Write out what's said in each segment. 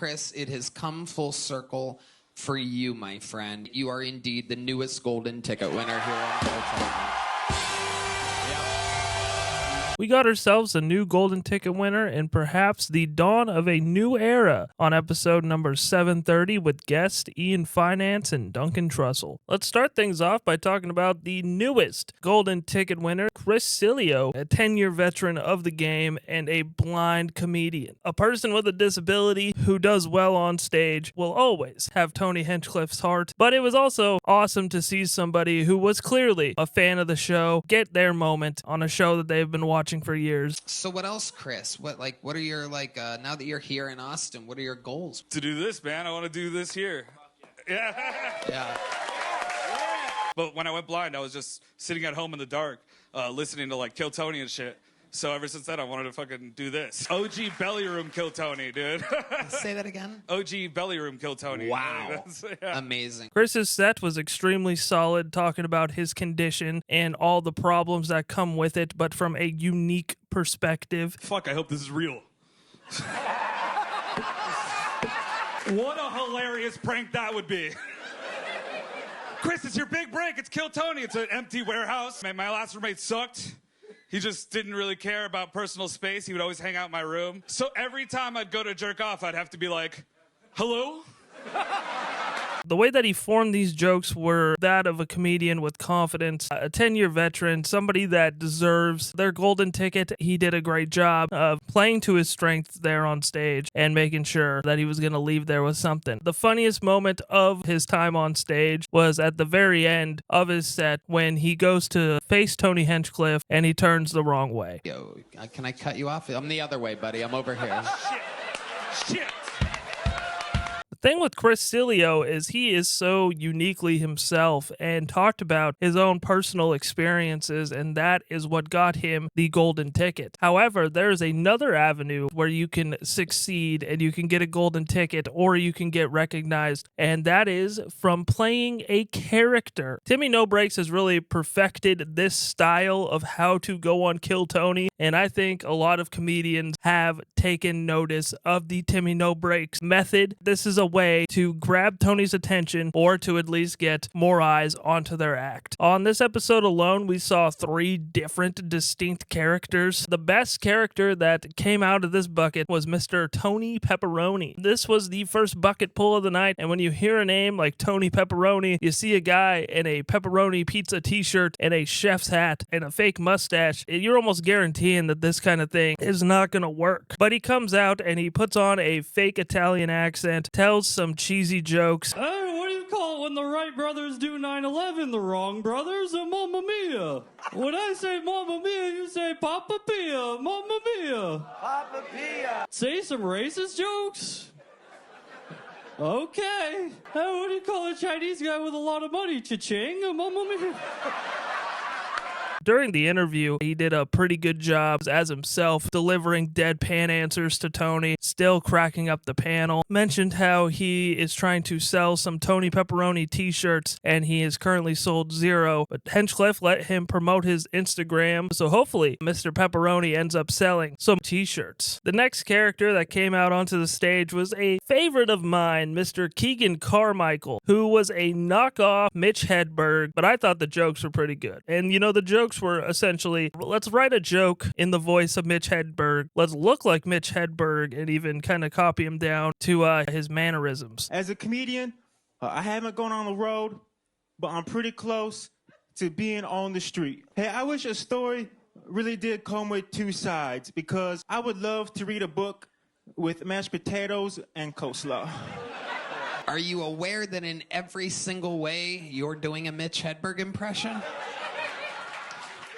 Chris, it has come full circle for you, my friend. You are indeed the newest golden ticket winner here on Kill. We got ourselves a new golden ticket winner and perhaps the dawn of a new era on episode number 730 with guest Ian Finance and Duncan Trussell. Let's start things off by talking about the newest golden ticket winner, Chris Cilio, a 10-year veteran of the game and a blind comedian. A person with a disability who does well on stage will always have Tony Hinchcliffe's heart, but it was also awesome to see somebody who was clearly a fan of the show get their moment on a show that they've been watching for years. So what else, Chris? What are your, now that you're here in Austin, what are your goals? To do this, man. I want to do this here. Yeah. But when I went blind, I was just sitting at home in the dark, listening to, Kill Tony and shit. So ever since then, I wanted to fucking do this. OG belly room Kill Tony, dude. Say that again? OG belly room Kill Tony. Wow. Amazing. Chris's set was extremely solid, talking about his condition and all the problems that come with it, but from a unique perspective. Fuck, I hope this is real. What a hilarious prank that would be. Chris, it's your big break. It's Kill Tony. It's an empty warehouse. Man, my last roommate sucked. He just didn't really care about personal space. He would always hang out in my room. So every time I'd go to jerk off, I'd have to be like, hello? The way that he formed these jokes were that of a comedian with confidence, a 10-year veteran, somebody that deserves their golden ticket. He did a great job of playing to his strengths there on stage and making sure that he was going to leave there with something. The funniest moment of his time on stage was at the very end of his set when he goes to face Tony Hinchcliffe and he turns the wrong way. Yo, can I cut you off? I'm the other way, buddy. I'm over here. Shit. Thing with Chris Cilio is he is so uniquely himself and talked about his own personal experiences, and that is what got him the golden ticket. However, there's another avenue where you can succeed and you can get a golden ticket or you can get recognized, and that is from playing a character. Timmy No Brakes has really perfected this style of how to go on Kill Tony, and I think a lot of comedians have taken notice of the Timmy No Brakes method. This is a way to grab Tony's attention or to at least get more eyes onto their act. On this episode alone, we saw 3 different distinct characters. The best character that came out of this bucket was Mr. Tony Peperoni. This was the first bucket pull of the night, and when you hear a name like Tony Peperoni, you see a guy in a pepperoni pizza t-shirt and a chef's hat and a fake mustache, you're almost guaranteeing that this kind of thing is not going to work. But he comes out and he puts on a fake Italian accent, tells some cheesy jokes. Hey, what do you call it when the Wright brothers do 9/11? The wrong brothers? A Mamma Mia. When I say Mamma Mia, you say Papa Pia. Mamma Mia. Papa Pia. Say some racist jokes? Okay. Hey, what do you call a Chinese guy with a lot of money? Cha-ching? A Mamma Mia. During the interview, he did a pretty good job as himself, delivering deadpan answers to Tony, still cracking up the panel. Mentioned how he is trying to sell some Tony Peperoni t-shirts, and he has currently sold 0, but Hinchcliffe let him promote his Instagram, so hopefully Mr. Peperoni ends up selling some t-shirts. The next character that came out onto the stage was a favorite of mine, Mr. Keegan Carmichael, who was a knockoff Mitch Hedberg, but I thought the jokes were pretty good. And the jokes were essentially, let's write a joke in the voice of Mitch Hedberg, let's look like Mitch Hedberg, and even kind of copy him down to his mannerisms. As a comedian, I haven't gone on the road, but I'm pretty close to being on the street. Hey, I wish a story really did come with 2 sides, because I would love to read a book with mashed potatoes and coleslaw. Are you aware that in every single way you're doing a Mitch Hedberg impression?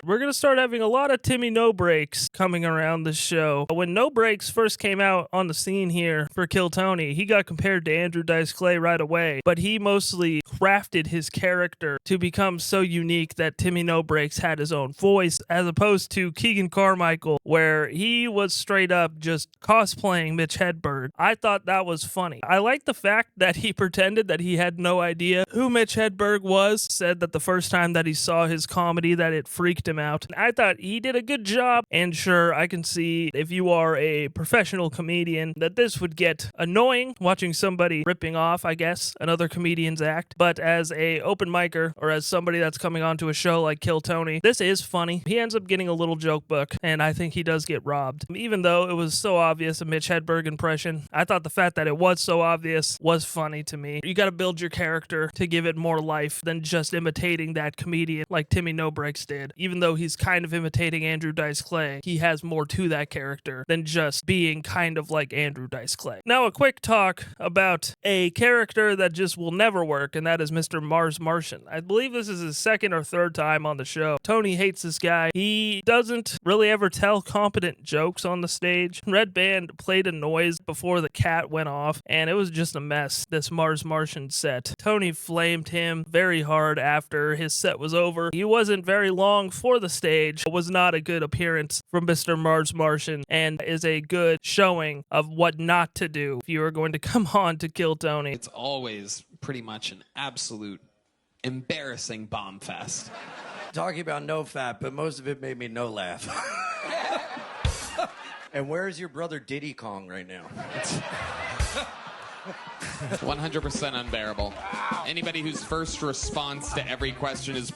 We're going to start having a lot of Timmy No Brakes coming around this show. When No Brakes first came out on the scene here for Kill Tony, he got compared to Andrew Dice Clay right away, but he mostly crafted his character to become so unique that Timmy No Brakes had his own voice, as opposed to Keegan Carmichael, where he was straight up just cosplaying Mitch Hedberg. I thought that was funny. I like the fact that he pretended that he had no idea who Mitch Hedberg was, said that the first time that he saw his comedy that it freaked him him out. I thought he did a good job, and sure, I can see if you are a professional comedian that this would get annoying watching somebody ripping off, I guess, another comedian's act. But as a open micer or as somebody that's coming onto a show like Kill Tony, this is funny. He ends up getting a little joke book, and I think he does get robbed. Even though it was so obvious a Mitch Hedberg impression, I thought the fact that it was so obvious was funny to me. You got to build your character to give it more life than just imitating that comedian like Timmy No Brakes did. Even though he's kind of imitating Andrew Dice Clay, he has more to that character than just being kind of like Andrew Dice Clay. Now, a quick talk about a character that just will never work, and that is Mr. Mars Martian. I believe this is his second or third time on the show. Tony hates this guy. He doesn't really ever tell competent jokes on the stage. Red Band played a noise before the cat went off, and it was just a mess, this Mars Martian set. Tony flamed him very hard after his set was over. He wasn't very long for the stage. It was not a good appearance from Mr. Mars Martian, and is a good showing of what not to do if you are going to come on to Kill Tony. It's always pretty much an absolute embarrassing bomb fest. Talking about no fat, but most of it made me no laugh. And where's your brother Diddy Kong right now? 100% unbearable. Anybody whose first response to every question is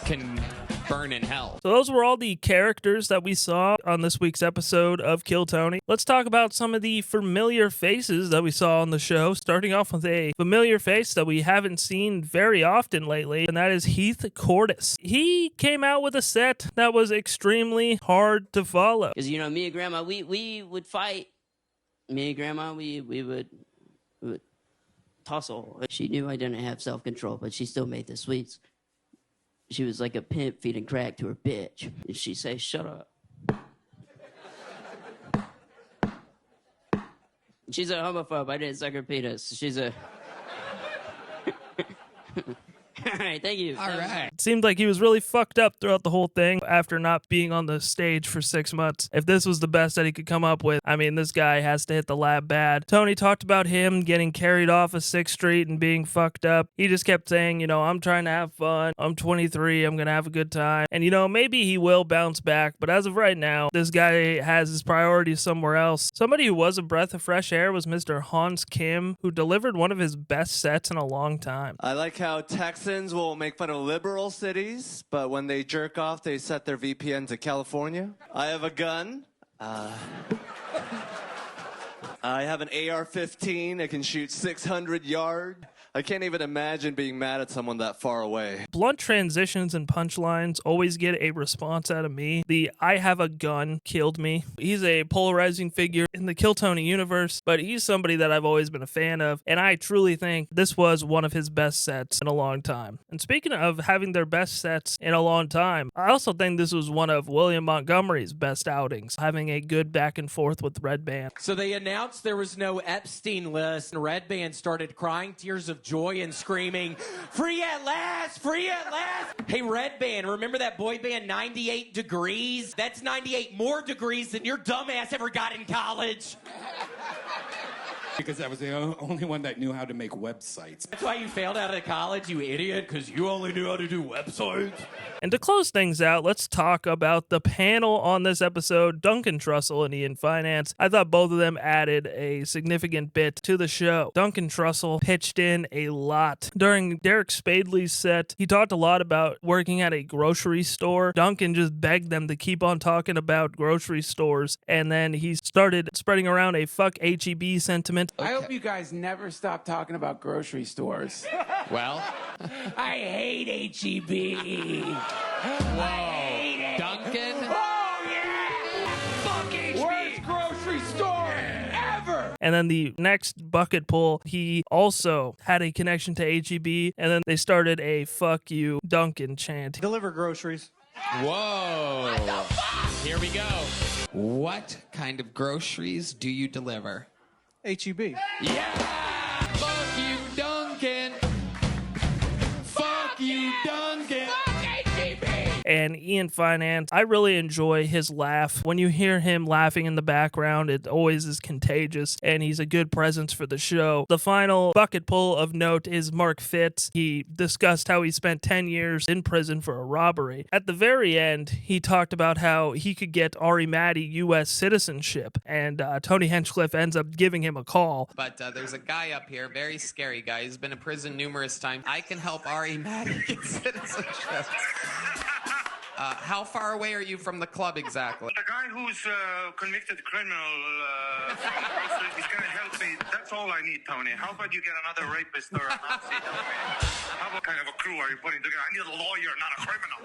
can burn in hell. So those were all the characters that we saw on this week's episode of Kill Tony. Let's talk about some of the familiar faces that we saw on the show, starting off with a familiar face that we haven't seen very often lately, and that is Heath Cordes. He came out with a set that was extremely hard to follow. Because, you know, me and Grandma, we would fight. Me and Grandma, we would tussle. She knew I didn't have self-control, but she still made the sweets. She was like a pimp feeding crack to her bitch. And she'd say, shut up. She's a homophobe. I didn't suck her penis. She's a... All right, thank you. All right. It seemed like he was really fucked up throughout the whole thing after not being on the stage for 6 months. If this was the best that he could come up with, I mean, this guy has to hit the lab bad. Tony talked about him getting carried off of 6th Street and being fucked up. He just kept saying, you know, I'm trying to have fun. I'm 23. I'm going to have a good time. And, you know, maybe he will bounce back. But as of right now, this guy has his priorities somewhere else. Somebody who was a breath of fresh air was Mr. Hans Kim, who delivered one of his best sets in a long time. I like how Texans will make fun of liberal cities, but when they jerk off, they set their VPN to California. I have a gun. I have an AR-15. It can shoot 600 yards. I can't even imagine being mad at someone that far away. Blunt transitions and punchlines always get a response out of me. The I have a gun killed me. He's a polarizing figure in the Kill Tony universe, but he's somebody that I've always been a fan of, and I truly think this was one of his best sets in a long time. And speaking of having their best sets in a long time, I also think this was one of William Montgomery's best outings, having a good back and forth with Red Band. So they announced there was no Epstein list, and Red Band started crying tears of joy and screaming, free at last, free at last. Hey, Red Band, remember that boy band 98 Degrees? That's 98 more degrees than your dumbass ever got in college. Because I was the only one that knew how to make websites. That's why you failed out of college, you idiot, because you only knew how to do websites. And to close things out, let's talk about the panel on this episode, Duncan Trussell and Ian Finance. I thought both of them added a significant bit to the show. Duncan Trussell pitched in a lot. During Derek Spadley's set, he talked a lot about working at a grocery store. Duncan just begged them to keep on talking about grocery stores, and then he started spreading around a fuck HEB sentiment. I hope you guys never stop talking about grocery stores. Well, I hate HEB. whoa. hate it. Duncan? Oh, yeah! Fuck HEB! Worst grocery store ever! And then the next bucket pull, he also had a connection to HEB, and then they started a fuck you Duncan chant. Deliver groceries. Whoa. Here we go. What kind of groceries do you deliver? HEB. Yeah! Fuck you, Duncan! Fuck you, Duncan! And and Ian Finance. I really enjoy his laugh. When you hear him laughing in the background, it always is contagious, and he's a good presence for the show. The final bucket pull of note is Mark Fitz. He discussed how he spent 10 years in prison for a robbery. At the very end, he talked about how he could get Matti U.S. citizenship, and Tony Hinchcliffe ends up giving him a call. But there's a guy up here, very scary guy. He's been in prison numerous times. I can help Matti get citizenship. How far away are you from the club exactly? The guy who's convicted criminal from the groceries, he's going to help me. That's all I need, Tony. How about you get another rapist or a Nazi? How what kind of a crew are you putting together? I need a lawyer, not a criminal.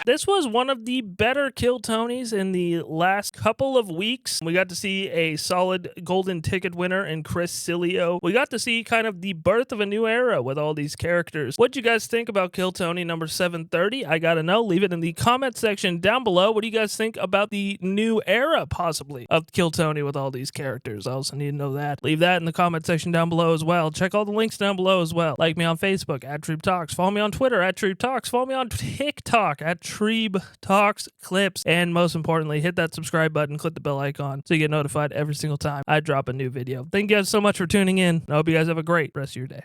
This was one of the better Kill Tonys in the last couple of weeks. We got to see a solid golden ticket winner in Chris Cilio. We got to see kind of the birth of a new era with all these characters. What'd you guys think about Kill Tony number 730? I gotta know. Leave it in the comment section down below. What do you guys think about the new era, possibly, of Kill Tony with all these characters? I also need to know that. Leave that in the comment section down below as well. Check all the links down below as well. Like me on Facebook, @TreebTalks. Follow me on Twitter, @TreebTalks. Follow me on TikTok, Treeb Talks Clips, and most importantly, hit that subscribe button, click the bell icon so you get notified every single time I drop a new video. Thank you guys so much for tuning in. I hope you guys have a great rest of your day.